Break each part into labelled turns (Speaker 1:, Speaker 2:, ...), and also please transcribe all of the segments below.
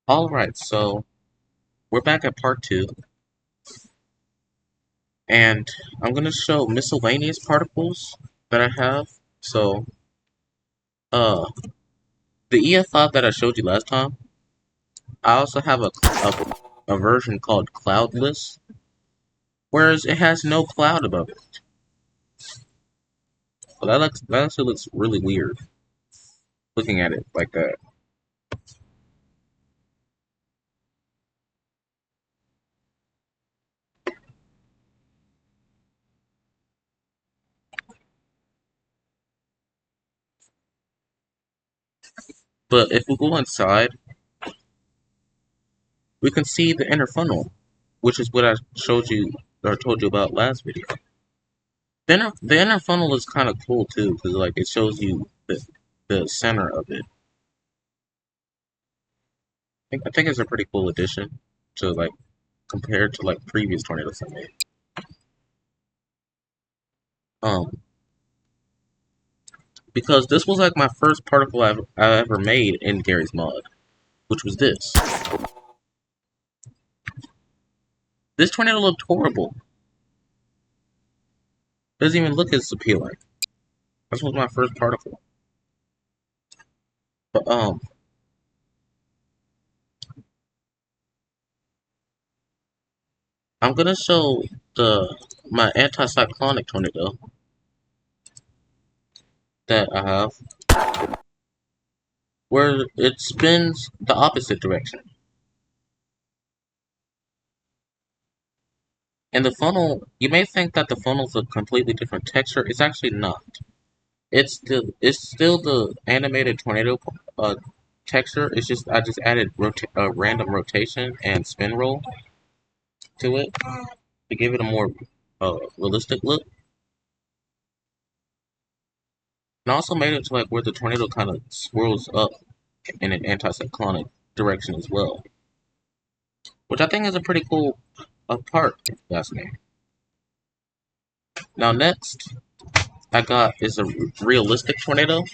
Speaker 1: Alright, so we're back at part 2, and I'm going to show miscellaneous particles that I have. So, uh, the EF5 that I showed you last time, I also have a version called cloudless, whereas it has no cloud above it. So that actually looks really weird, looking at it like that. But if we go inside, we can see the inner funnel, which is what I showed you, or told you about last video. The inner funnel is kind of cool too, because like it shows you the center of it. I think it's a pretty cool addition to like compared to like previous tornadoes I made. Um, because this was like my first particle I ever made in Garry's mod, which was this. This tornado looked horrible. Doesn't even look as appealing. This was my first particle. But I'm gonna show my anticyclonic tornado that I have, where it spins the opposite direction. And the funnel, you may think that the funnel's a completely different texture. It's actually not. It's still the animated tornado texture. It's just I just added random rotation and spin roll to it to give it a more realistic look. And I also made it to like where the tornado kind of swirls up in an anticyclonic direction as well, which I think is a pretty cool part, if you ask me. Now next I got is a realistic tornado.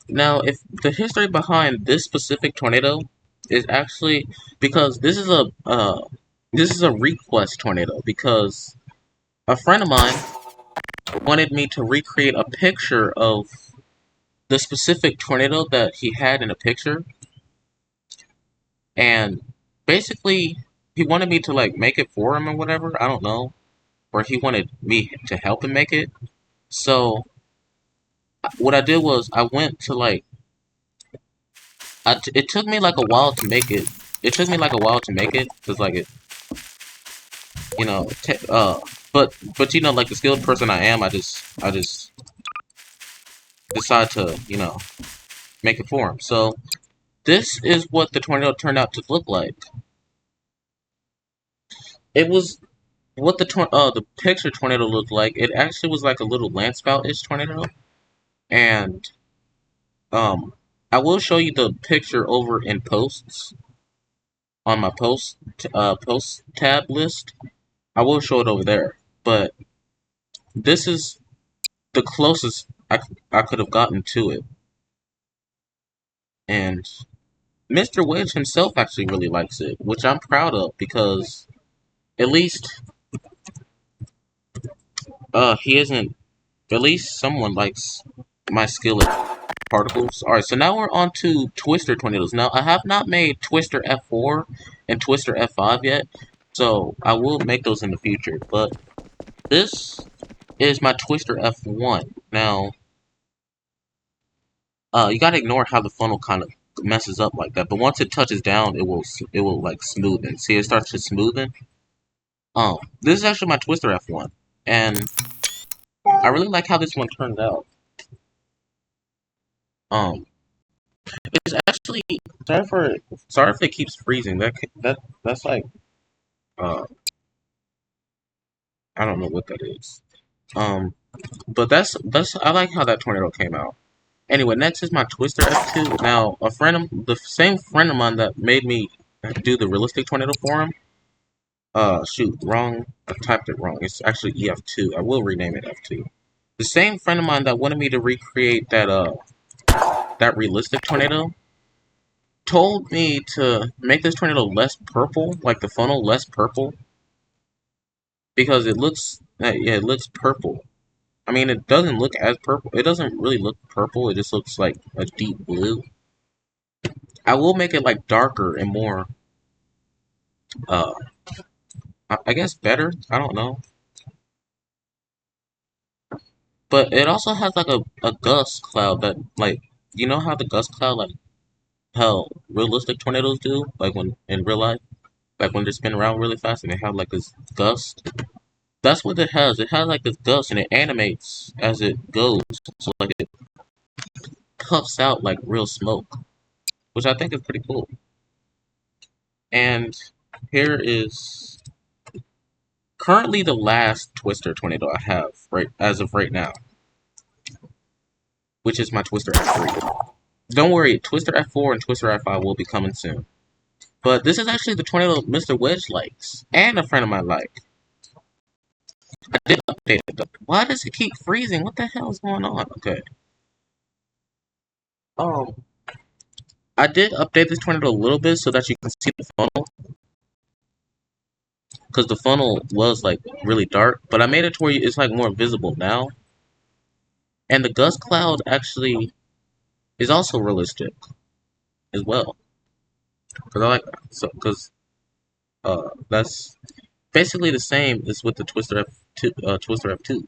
Speaker 1: Now, if the history behind this specific tornado is actually because this is a request tornado because a friend of mine wanted me to recreate a picture of the specific tornado that he had in a picture, and basically he wanted me to like make it for him or whatever. I don't know, or he wanted me to help him make it. So what I did was I went to like it took me like a while to make it. It took me like a while to make it because like it, you know, but you know, like the skilled person I am, I just decide to make it for him. So this is what the tornado turned out to look like. It was what the picture tornado looked like. It actually was like a little land spout-ish tornado, and um, I will show you the picture over in posts on my post tab list. I will show it over there, but this is the closest I could have gotten to it. And Mr. Wedge himself actually really likes it, which I'm proud of because at least he isn't at least someone likes my skill at particles. Alright, so now we're on to Twister tornadoes. Now I have not made Twister F4 and Twister F5 yet, so I will make those in the future, but this is my Twister F1. Now you gotta ignore how the funnel kind of messes up like that. But once it touches down, it will like smoothen. See, it starts to smoothen. This is actually my Twister F1, and I really like how this one turned out. Um, it's actually sorry if it keeps freezing. That's like uh I don't know what that is. Um, but that's I like how that tornado came out. Anyway, next is my Twister F2. Now, the same friend of mine that made me do the realistic tornado for him. Shoot, wrong. I typed it wrong. It's actually EF2. I will rename it F2. The same friend of mine that wanted me to recreate that realistic tornado. told me to make this tornado less purple, like the funnel less purple, because it looks, yeah, it looks purple. I mean, it doesn't look as purple. It doesn't really look purple. It just looks like a deep blue. I will make it like darker and more, uh, I guess better. I don't know. But it also has like a gust cloud that, like, you know how the gust cloud, like how realistic tornadoes do, like when in real life, like when they spin around really fast and they have like this gust. That's what it has. It has like this gust and it animates as it goes, so like it puffs out like real smoke, which I think is pretty cool. And here is currently the last Twister tornado I have right as of right now, which is my Twister F3. Don't worry, Twister F4 and Twister F5 will be coming soon. But this is actually the tornado Mr. Wedge likes, and a friend of mine like. I did update it though. Why does it keep freezing? What the hell is going on? Okay. Um, I did update this tornado a little bit so that you can see the funnel, because the funnel was like really dark. But I made it to where it's like more visible now, and the gust cloud actually is also realistic as well. Because I like that. So because that's basically the same as with the Twister F2, Twister F2.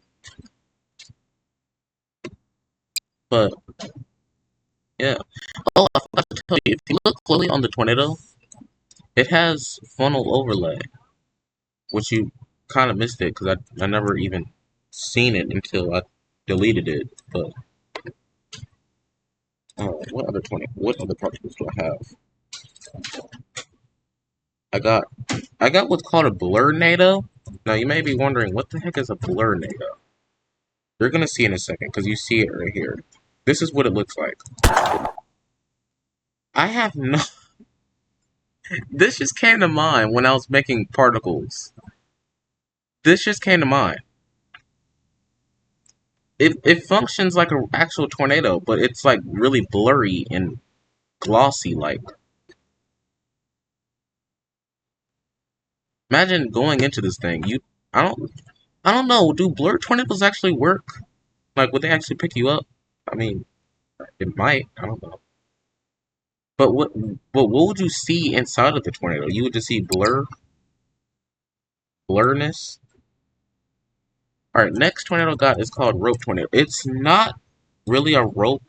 Speaker 1: But yeah. Oh, I forgot to tell you. If you look closely on the tornado, it has funnel overlay, which you kind of missed it because I never even seen it until I deleted it. But what other particles do I have? I got I got what's called a blur NATO. Now you may be wondering what the heck is a blur NATO. You're gonna see in a second because you see it right here. This is what it looks like. I have no. This just came to mind when I was making particles. This just came to mind. It functions like an actual tornado, but it's like really blurry and glossy. Like, imagine going into this thing. I don't, I don't know. Do blur tornadoes actually work? Like, would they actually pick you up? I mean, it might. I don't know. But what would you see inside of the tornado? You would just see blurriness. All right, next tornado got is called rope tornado. It's not really a rope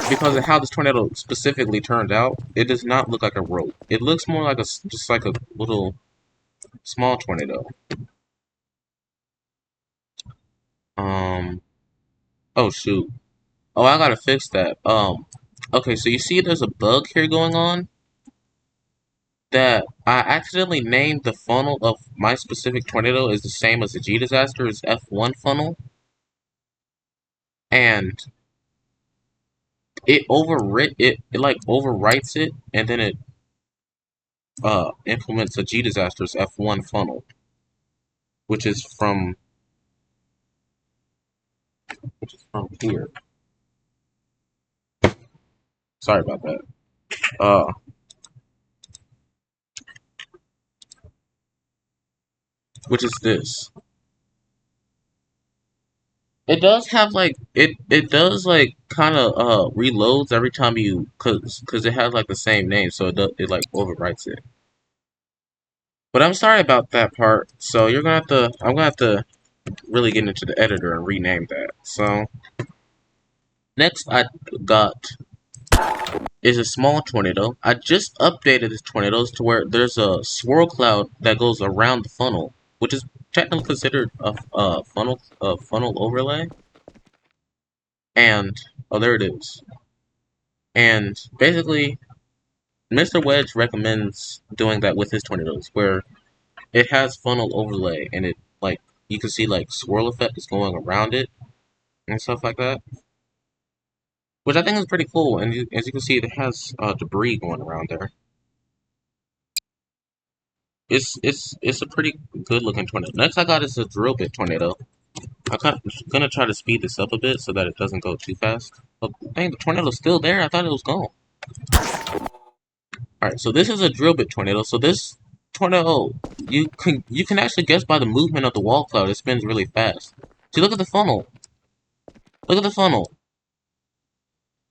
Speaker 1: because of how this tornado specifically turned out. It does not look like a rope. It looks more like just like a little small tornado. Um. Oh shoot. Oh, I gotta fix that. Okay, so you see, there's a bug here going on that I accidentally named the funnel of my specific tornado is the same as the G disaster's F1 funnel, and it like overwrites it, and then it implements a G disaster's F1 funnel, which is from here. Sorry about that. Uh, which is this. It does have like it does like kind of reloads every time you cause it has like the same name, so it like overwrites it. But I'm sorry about that part. So I'm gonna have to really get into the editor and rename that. So next I got is a small tornado. I just updated this tornadoes to where there's a swirl cloud that goes around the funnel, which is technically considered a funnel overlay. And oh, there it is. And basically, Mr. Wedge recommends doing that with his tornadoes, where it has funnel overlay, and it like you can see like swirl effect is going around it and stuff like that, which I think is pretty cool. And as you can see, it has debris going around there. It's a pretty good looking tornado. Next I got is a drill bit tornado. I'm gonna try to speed this up a bit so that it doesn't go too fast. Oh, dang, the tornado's still there. I thought it was gone. Alright, so this is a drill bit tornado. So this tornado, you can actually guess by the movement of the wall cloud. It spins really fast. See, look at the funnel. Look at the funnel.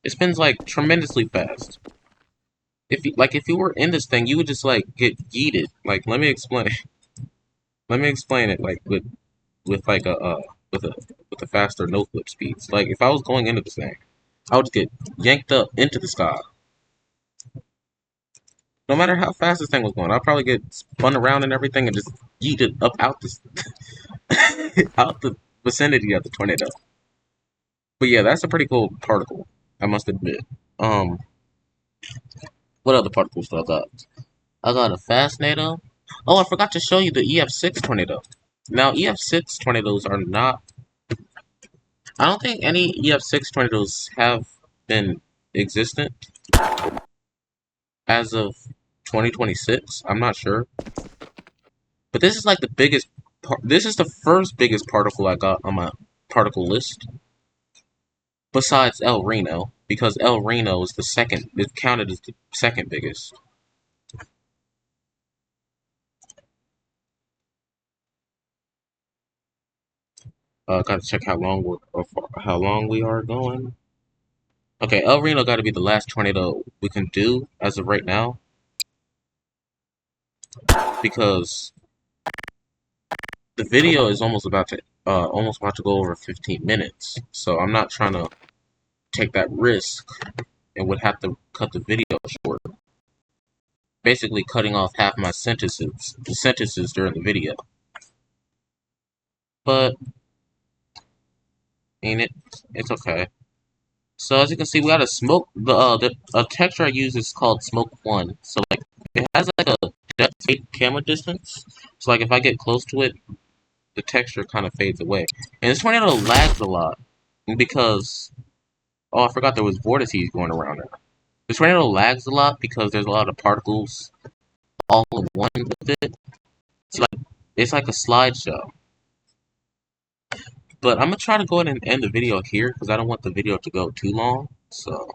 Speaker 1: It spins like tremendously fast. If you were in this thing, you would just like get yeeted. Like, let me explain. Let me explain it like with like with a with a faster no flip speeds. Like if I was going into this thing, I would get yanked up into the sky. No matter how fast this thing was going, I'd probably get spun around and everything and just yeeted up out this out the vicinity of the tornado. But yeah, that's a pretty cool particle, I must admit. Um, what other particles do I got? I got a fascinator. Oh, I forgot to show you the EF6 tornado. Now, EF6 tornadoes are not. I don't think any EF6 tornadoes have been existent as of 2026. I'm not sure. But this is like the biggest. This is the first biggest particle I got on my particle list. Besides El Reno, because El Reno is the second. It's counted as the second biggest. Gotta check how long we are going. Okay, El Reno got to be the last tornado we can do as of right now, because the video is almost about to go over 15 minutes. So I'm not trying to take that risk and would have to cut the video short, basically cutting off half my sentences during the video. But ain't it? It's okay. So as you can see, we got a smoke. The texture I use is called Smoke One. So like it has like a depth camera distance. So like if I get close to it, the texture kind of fades away. And this tornado lags a lot because I forgot there was vortices going around it. This tornado lags a lot because there's a lot of particles all in one with it. It's like a slideshow. But I'm gonna try to go ahead and end the video here because I don't want the video to go too long. So